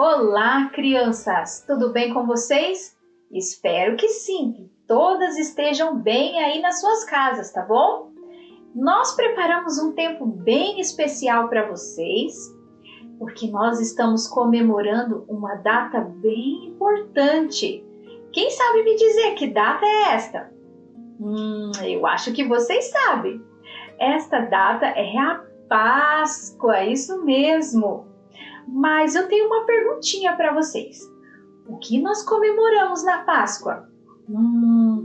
Olá, crianças! Tudo bem com vocês? Espero que sim, que todas estejam bem aí nas suas casas, tá bom? Nós preparamos um tempo bem especial para vocês, porque nós estamos comemorando uma data bem importante. Quem sabe me dizer que data é esta? Eu acho que vocês sabem. Esta data é a Páscoa, isso mesmo. Mas eu tenho uma perguntinha para vocês. O que nós comemoramos na Páscoa?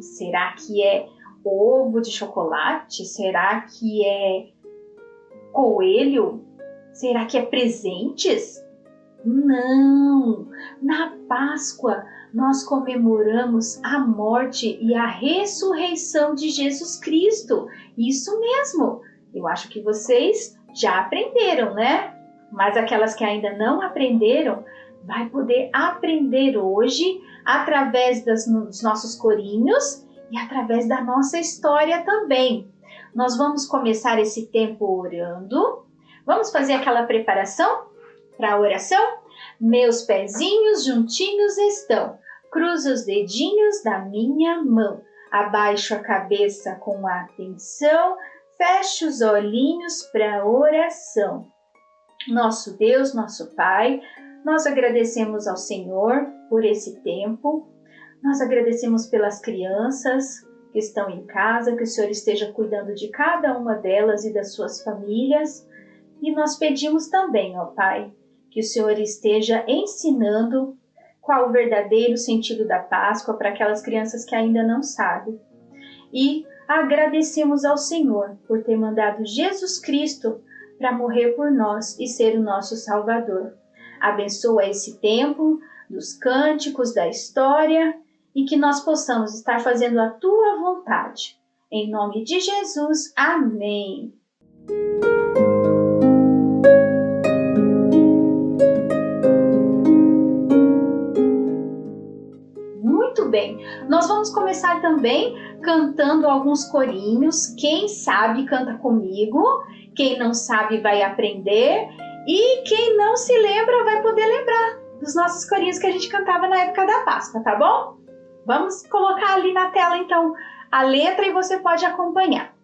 Será que é ovo de chocolate? Será que é coelho? Será que é presentes? Não! Na Páscoa nós comemoramos a morte e a ressurreição de Jesus Cristo. Isso mesmo! Eu acho que vocês já aprenderam, né? Mas aquelas que ainda não aprenderam, vai poder aprender hoje através dos nossos corinhos e através da nossa história também. Nós vamos começar esse tempo orando. Vamos fazer aquela preparação para a oração? Meus pezinhos juntinhos estão, cruzo os dedinhos da minha mão, abaixo a cabeça com atenção, fecho os olhinhos para a oração. Nosso Deus, nosso Pai, nós agradecemos ao Senhor por esse tempo, nós agradecemos pelas crianças que estão em casa, que o Senhor esteja cuidando de cada uma delas e das suas famílias, e nós pedimos também, ó Pai, que o Senhor esteja ensinando qual o verdadeiro sentido da Páscoa para aquelas crianças que ainda não sabem. E agradecemos ao Senhor por ter mandado Jesus Cristo para morrer por nós e ser o nosso Salvador. Abençoa esse tempo dos cânticos, da história e que nós possamos estar fazendo a Tua vontade. Em nome de Jesus, amém. Muito bem, nós vamos começar também cantando alguns corinhos. Quem sabe canta comigo. Quem não sabe vai aprender e quem não se lembra vai poder lembrar dos nossos corinhos que a gente cantava na época da Páscoa, tá bom? Vamos colocar ali na tela então a letra e você pode acompanhar.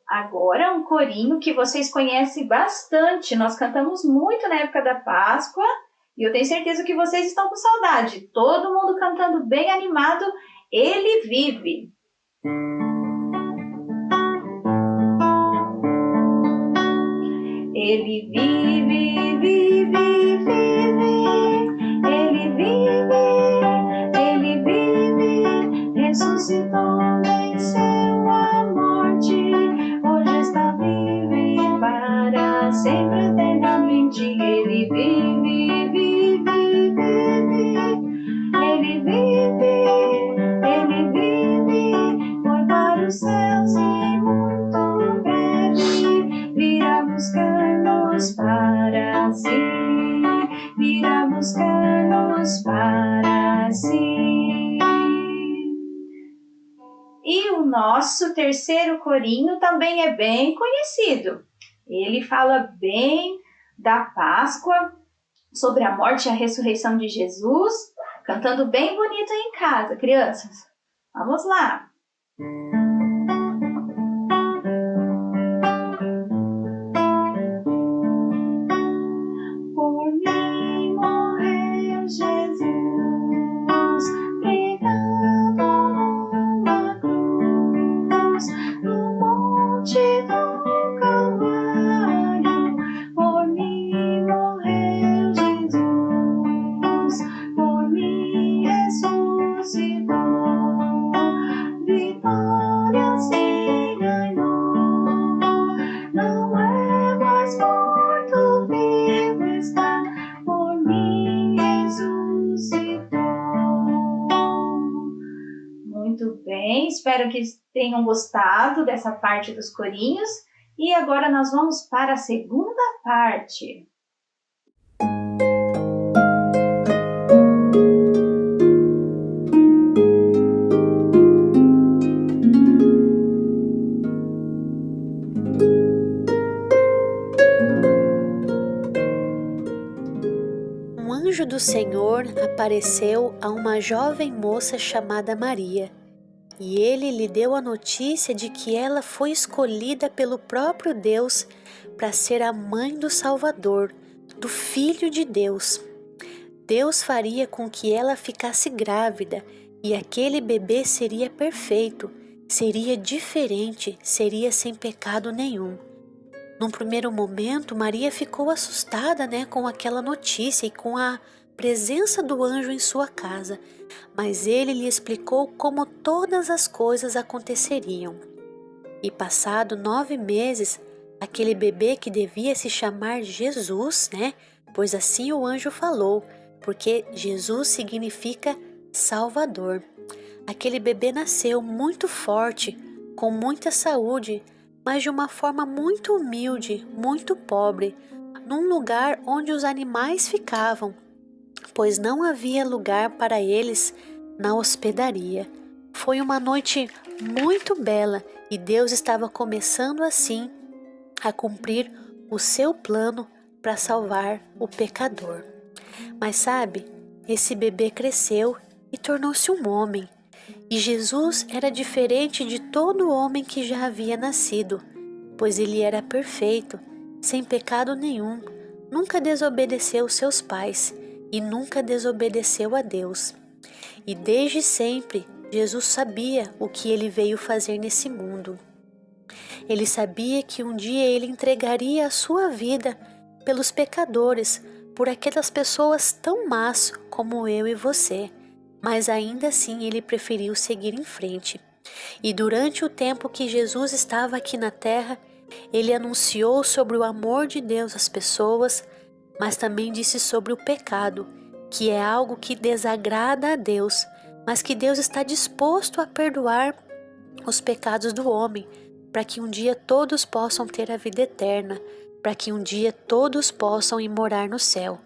Agora um corinho que vocês conhecem bastante. Nós cantamos muito na época da Páscoa e eu tenho certeza que vocês estão com saudade. Todo mundo cantando bem animado, Ele Vive. Ele vive, vive, vive. Ele vive, ele vive. Ressuscitou, venceu a morte. Hoje está vivo e para sempre, eternamente. Ele vive, vive, vive. Ele vive, ele vive. Foi para os céus e muito breve virá buscar-nos para si, virá buscar-nos para si. E o nosso terceiro corinho também é bem conhecido. Ele fala bem da Páscoa, sobre a morte e a ressurreição de Jesus, cantando bem bonito aí em casa, crianças. Vamos lá! Por mim morreu Jesus, pregado numa cruz, no monte do Calvário. Por mim morreu Jesus, por mim ressuscitou, vitória se ganhou. Não é mais morto, vivo está, por mim ressuscitou. Muito bem, espero que tenham gostado dessa parte dos corinhos. E agora nós vamos para a segunda parte. Um anjo do Senhor apareceu a uma jovem moça chamada Maria, e ele lhe deu a notícia de que ela foi escolhida pelo próprio Deus para ser a mãe do Salvador, do Filho de Deus. Deus faria com que ela ficasse grávida, e aquele bebê seria perfeito, seria diferente, seria sem pecado nenhum. Num primeiro momento, Maria ficou assustada, com aquela notícia e com a presença do anjo em sua casa, mas ele lhe explicou como todas as coisas aconteceriam. E passado 9 meses, aquele bebê que devia se chamar Jesus, pois assim o anjo falou, porque Jesus significa Salvador. Aquele bebê nasceu muito forte, com muita saúde, mas de uma forma muito humilde, muito pobre, num lugar onde os animais ficavam, pois não havia lugar para eles na hospedaria. Foi uma noite muito bela e Deus estava começando assim a cumprir o seu plano para salvar o pecador. Mas sabe, esse bebê cresceu e tornou-se um homem. E Jesus era diferente de todo homem que já havia nascido, pois ele era perfeito, sem pecado nenhum, nunca desobedeceu seus pais e nunca desobedeceu a Deus. E desde sempre, Jesus sabia o que ele veio fazer nesse mundo. Ele sabia que um dia ele entregaria a sua vida pelos pecadores, por aquelas pessoas tão más como eu e você. Mas ainda assim ele preferiu seguir em frente. E durante o tempo que Jesus estava aqui na terra, ele anunciou sobre o amor de Deus às pessoas, mas também disse sobre o pecado, que é algo que desagrada a Deus, mas que Deus está disposto a perdoar os pecados do homem, para que um dia todos possam ter a vida eterna, para que um dia todos possam ir morar no céu.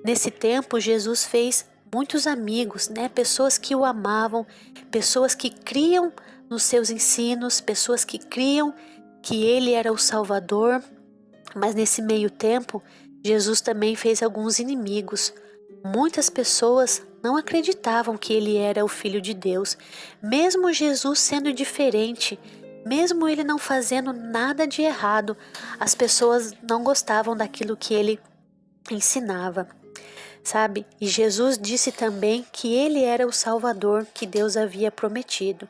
Nesse tempo, Jesus fez muitos amigos, pessoas que o amavam, pessoas que criam nos seus ensinos, pessoas que criam que ele era o Salvador. Mas nesse meio tempo, Jesus também fez alguns inimigos. Muitas pessoas não acreditavam que ele era o Filho de Deus, mesmo Jesus sendo diferente, mesmo ele não fazendo nada de errado, as pessoas não gostavam daquilo que ele ensinava. Sabe? E Jesus disse também que ele era o Salvador que Deus havia prometido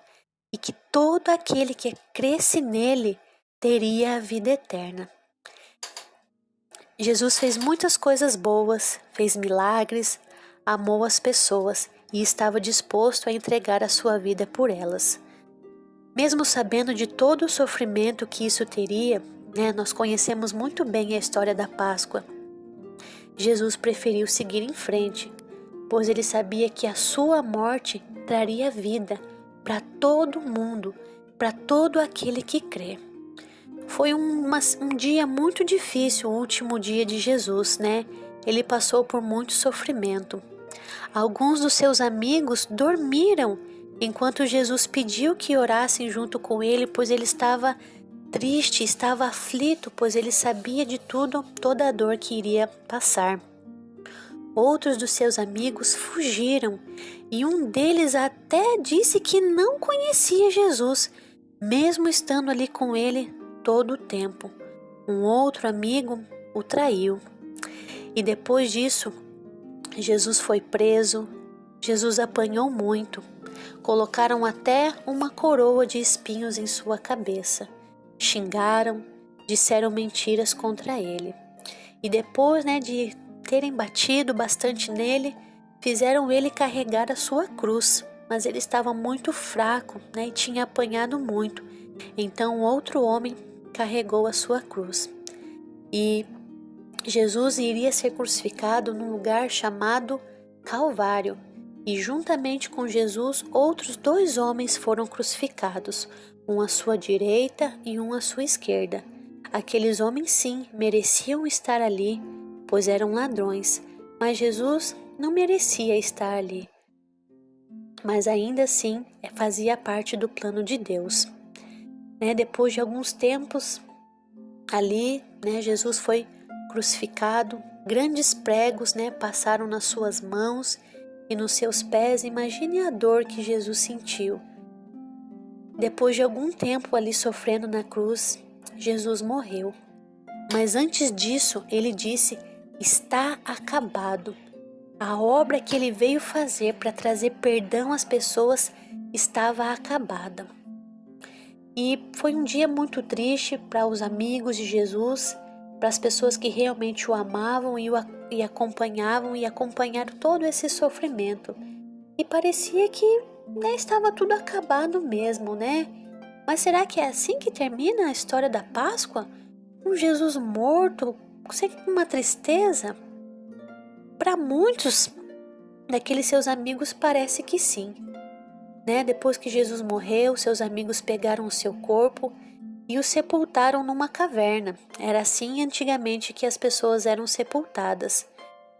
e e que todo aquele que cresce nele teria a vida eterna. Jesus fez muitas coisas boas, fez milagres, amou as pessoas e estava disposto a entregar a sua vida por elas. Mesmo sabendo de todo o sofrimento que isso teria, nós conhecemos muito bem a história da Páscoa. Jesus preferiu seguir em frente, pois ele sabia que a sua morte traria vida para todo mundo, para todo aquele que crê. Foi um dia muito difícil, o último dia de Jesus, Ele passou por muito sofrimento. Alguns dos seus amigos dormiram enquanto Jesus pediu que orassem junto com ele, pois ele estava triste, estava aflito, pois ele sabia de toda a dor que iria passar. Outros dos seus amigos fugiram e um deles até disse que não conhecia Jesus, mesmo estando ali com ele todo o tempo. Um outro amigo o traiu. E depois disso, Jesus foi preso, Jesus apanhou muito. Colocaram até uma coroa de espinhos em sua cabeça. Xingaram, disseram mentiras contra ele. E depois, de terem batido bastante nele, fizeram ele carregar a sua cruz. Mas ele estava muito fraco, e tinha apanhado muito. Então outro homem carregou a sua cruz. E Jesus iria ser crucificado num lugar chamado Calvário. E juntamente com Jesus, outros 2 homens foram crucificados, um à sua direita e um à sua esquerda. Aqueles homens sim mereciam estar ali, pois eram ladrões, mas Jesus não merecia estar ali. Mas ainda assim fazia parte do plano de Deus. Depois de alguns tempos ali, Jesus foi crucificado, grandes pregos passaram nas suas mãos e nos seus pés. Imagine a dor que Jesus sentiu. Depois de algum tempo ali sofrendo na cruz, Jesus morreu. Mas antes disso, ele disse: está acabado. A obra que ele veio fazer para trazer perdão às pessoas estava acabada. E foi um dia muito triste para os amigos de Jesus, para as pessoas que realmente o amavam e acompanharam todo esse sofrimento. E parecia que estava tudo acabado mesmo, Mas será que é assim que termina a história da Páscoa? Um Jesus morto, com uma tristeza? Para muitos daqueles seus amigos parece que sim. Depois que Jesus morreu, seus amigos pegaram o seu corpo e o sepultaram numa caverna. Era assim antigamente que as pessoas eram sepultadas.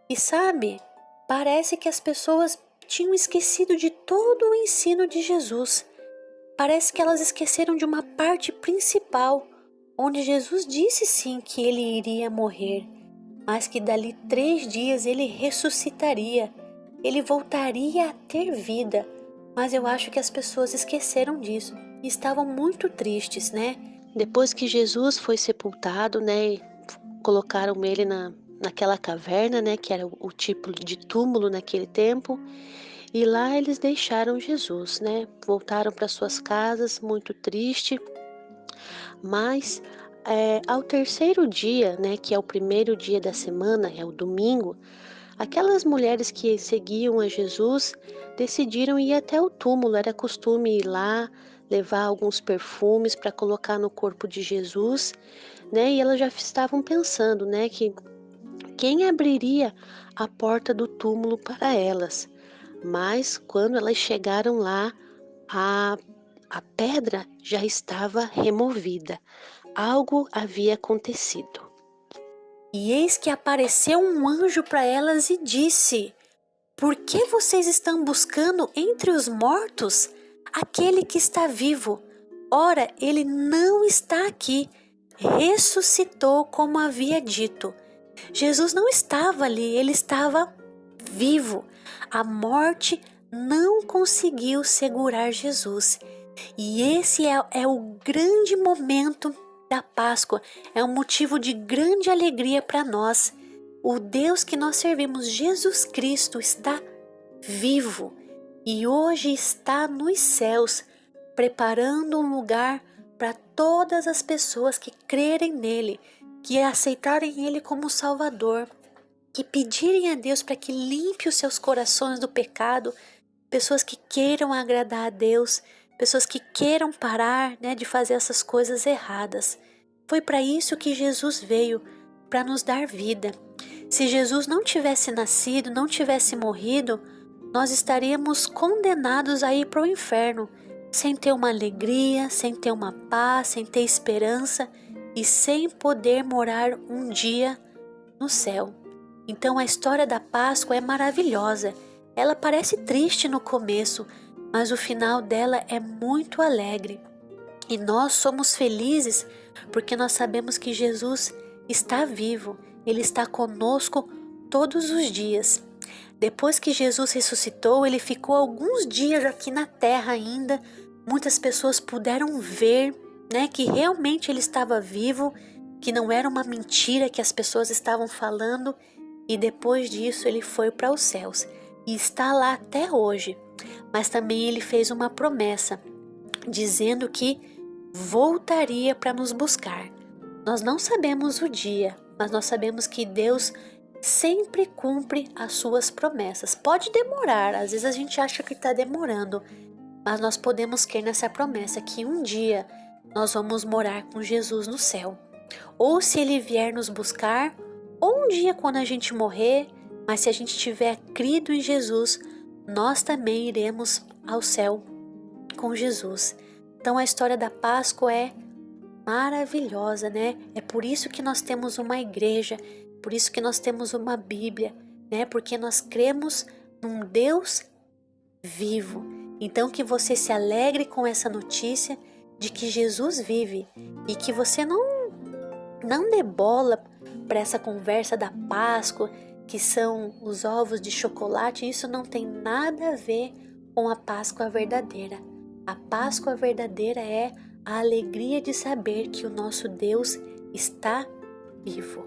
E sabe, parece que as pessoas tinham esquecido de todo o ensino de Jesus. Parece que elas esqueceram de uma parte principal, onde Jesus disse sim que ele iria morrer, mas que dali 3 dias ele ressuscitaria, ele voltaria a ter vida. Mas eu acho que as pessoas esqueceram disso e estavam muito tristes, Depois que Jesus foi sepultado, colocaram ele naquela caverna, que era o tipo de túmulo naquele tempo. E lá eles deixaram Jesus, Voltaram para suas casas muito triste. Mas ao 3º dia, que é o primeiro dia da semana, é o domingo, aquelas mulheres que seguiam a Jesus decidiram ir até o túmulo. Era costume ir lá, levar alguns perfumes para colocar no corpo de Jesus, E elas já estavam pensando, que quem abriria a porta do túmulo para elas. Mas quando elas chegaram lá, a pedra já estava removida. Algo havia acontecido. E eis que apareceu um anjo para elas e disse: por que vocês estão buscando entre os mortos aquele que está vivo? Ora, ele não está aqui, ressuscitou como havia dito. Jesus não estava ali, ele estava vivo. A morte não conseguiu segurar Jesus. E esse é o grande momento da Páscoa, é um motivo de grande alegria para nós. O Deus que nós servimos, Jesus Cristo, está vivo e hoje está nos céus, preparando um lugar para todas as pessoas que crerem nele, que aceitarem ele como Salvador, que pedirem a Deus para que limpe os seus corações do pecado, pessoas que queiram agradar a Deus, pessoas que queiram parar, de fazer essas coisas erradas. Foi para isso que Jesus veio, para nos dar vida. Se Jesus não tivesse nascido, não tivesse morrido, nós estaríamos condenados a ir para o inferno, sem ter uma alegria, sem ter uma paz, sem ter esperança e sem poder morar um dia no céu. Então a história da Páscoa é maravilhosa. Ela parece triste no começo, mas o final dela é muito alegre. E nós somos felizes porque nós sabemos que Jesus está vivo, Ele está conosco todos os dias. Depois que Jesus ressuscitou, Ele ficou alguns dias aqui na terra ainda. Muitas pessoas puderam ver, que realmente Ele estava vivo, que não era uma mentira que as pessoas estavam falando. E depois disso Ele foi para os céus e está lá até hoje. Mas também Ele fez uma promessa, dizendo que voltaria para nos buscar. Nós não sabemos o dia, mas nós sabemos que Deus sempre cumpre as suas promessas. Pode demorar, às vezes a gente acha que está demorando, mas nós podemos crer nessa promessa que um dia nós vamos morar com Jesus no céu. Ou se Ele vier nos buscar, ou um dia quando a gente morrer, mas se a gente tiver crido em Jesus, nós também iremos ao céu com Jesus. Então a história da Páscoa é maravilhosa, É por isso que nós temos uma igreja, por isso que nós temos uma Bíblia, Porque nós cremos num Deus vivo. Então que você se alegre com essa notícia de que Jesus vive e que você não dê bola para essa conversa da Páscoa, que são os ovos de chocolate. Isso não tem nada a ver com a Páscoa verdadeira. A Páscoa verdadeira é a alegria de saber que o nosso Deus está vivo.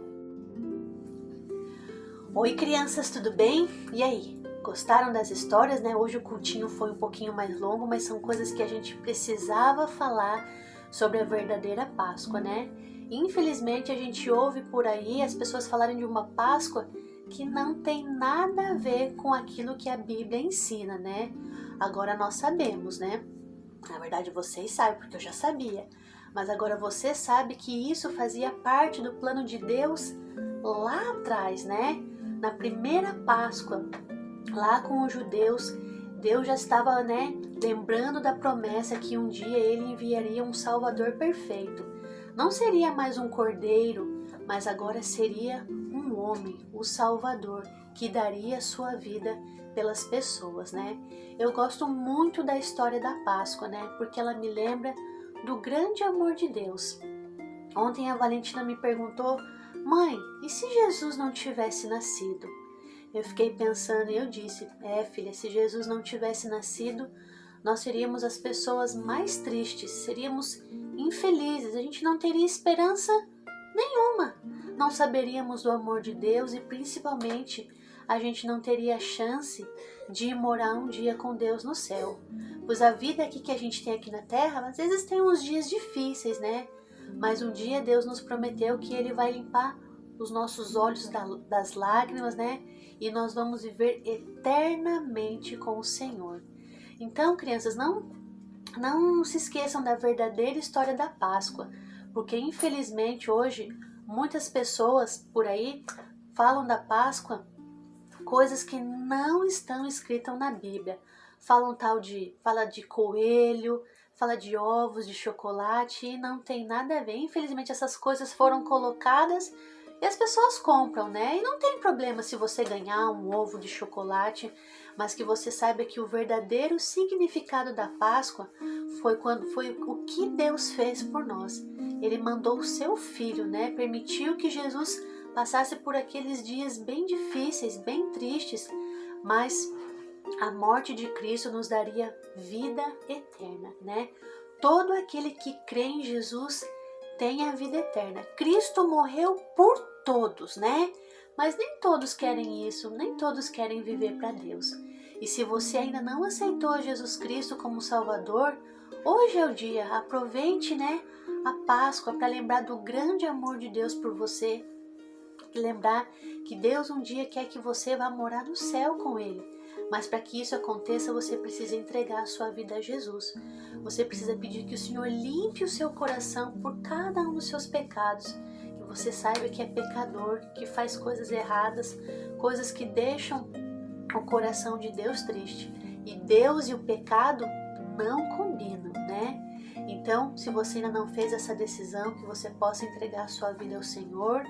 Oi crianças, tudo bem? E aí? Gostaram das histórias, Hoje o cultinho foi um pouquinho mais longo, mas são coisas que a gente precisava falar sobre a verdadeira Páscoa, Infelizmente a gente ouve por aí as pessoas falarem de uma Páscoa que não tem nada a ver com aquilo que a Bíblia ensina, Agora nós sabemos, Na verdade vocês sabem, porque eu já sabia. Mas agora você sabe que isso fazia parte do plano de Deus lá atrás, Na primeira Páscoa, lá com os judeus, Deus já estava, lembrando da promessa que um dia Ele enviaria um Salvador perfeito. Não seria mais um cordeiro, mas agora seria um homem, o Salvador, que daria sua vida pelas pessoas, Eu gosto muito da história da Páscoa, Porque ela me lembra do grande amor de Deus. Ontem a Valentina me perguntou: mãe, e se Jesus não tivesse nascido? Eu fiquei pensando e eu disse: filha, se Jesus não tivesse nascido, nós seríamos as pessoas mais tristes, seríamos infelizes, a gente não teria esperança nenhuma, não saberíamos do amor de Deus e principalmente a gente não teria a chance de morar um dia com Deus no céu. Pois a vida aqui que a gente tem aqui na terra, às vezes tem uns dias difíceis, Mas um dia Deus nos prometeu que Ele vai limpar os nossos olhos das lágrimas, E nós vamos viver eternamente com o Senhor. Então, crianças, não se esqueçam da verdadeira história da Páscoa, porque infelizmente hoje muitas pessoas por aí falam da Páscoa coisas que não estão escritas na Bíblia. Fala de coelho, fala de ovos de chocolate e não tem nada a ver. Infelizmente essas coisas foram colocadas e as pessoas compram, E não tem problema se você ganhar um ovo de chocolate, mas que você saiba que o verdadeiro significado da Páscoa foi o que Deus fez por nós. Ele mandou o seu Filho, Permitiu que Jesus passasse por aqueles dias bem difíceis, bem tristes, mas a morte de Cristo nos daria vida eterna, Todo aquele que crê em Jesus tem a vida eterna. Cristo morreu por todos, Mas nem todos querem isso, nem todos querem viver para Deus. E se você ainda não aceitou Jesus Cristo como Salvador, Hoje é o dia, aproveite, né, a Páscoa para lembrar do grande amor de Deus por você. E lembrar que Deus um dia quer que você vá morar no céu com Ele. Mas para que isso aconteça, você precisa entregar a sua vida a Jesus. Você precisa pedir que o Senhor limpe o seu coração por cada um dos seus pecados. Que você saiba que é pecador, que faz coisas erradas, coisas que deixam o coração de Deus triste. E Deus e o pecado não combinam, né? Então, se você ainda não fez essa decisão, que você possa entregar a sua vida ao Senhor.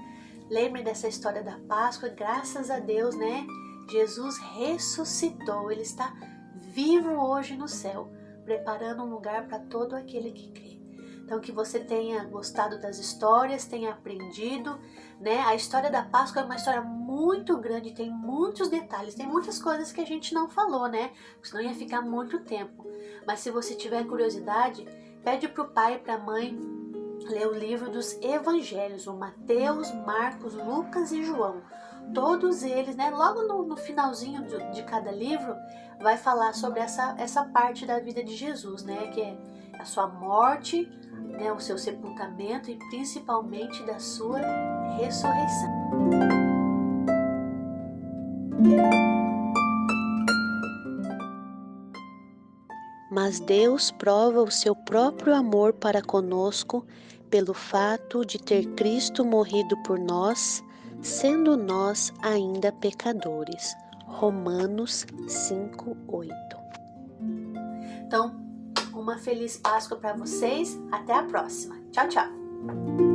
Lembre dessa história da Páscoa, graças a Deus, né? Jesus ressuscitou, Ele está vivo hoje no céu, preparando um lugar para todo aquele que crê. Então, que você tenha gostado das histórias, tenha aprendido, né? A história da Páscoa é uma história muito grande, tem muitos detalhes, tem muitas coisas que a gente não falou, né? Senão ia ficar muito tempo. Mas se você tiver curiosidade, pede para o pai e para a mãe ler o livro dos Evangelhos, o Mateus, Marcos, Lucas e João. Todos eles, né? Logo no finalzinho de cada livro, vai falar sobre essa parte da vida de Jesus, né? Que é a sua morte, né? O seu sepultamento e principalmente da sua ressurreição. Mas Deus prova o seu próprio amor para conosco pelo fato de ter Cristo morrido por nós, sendo nós ainda pecadores. Romanos 5:8. Então, uma feliz Páscoa para vocês. Até a próxima. Tchau, tchau.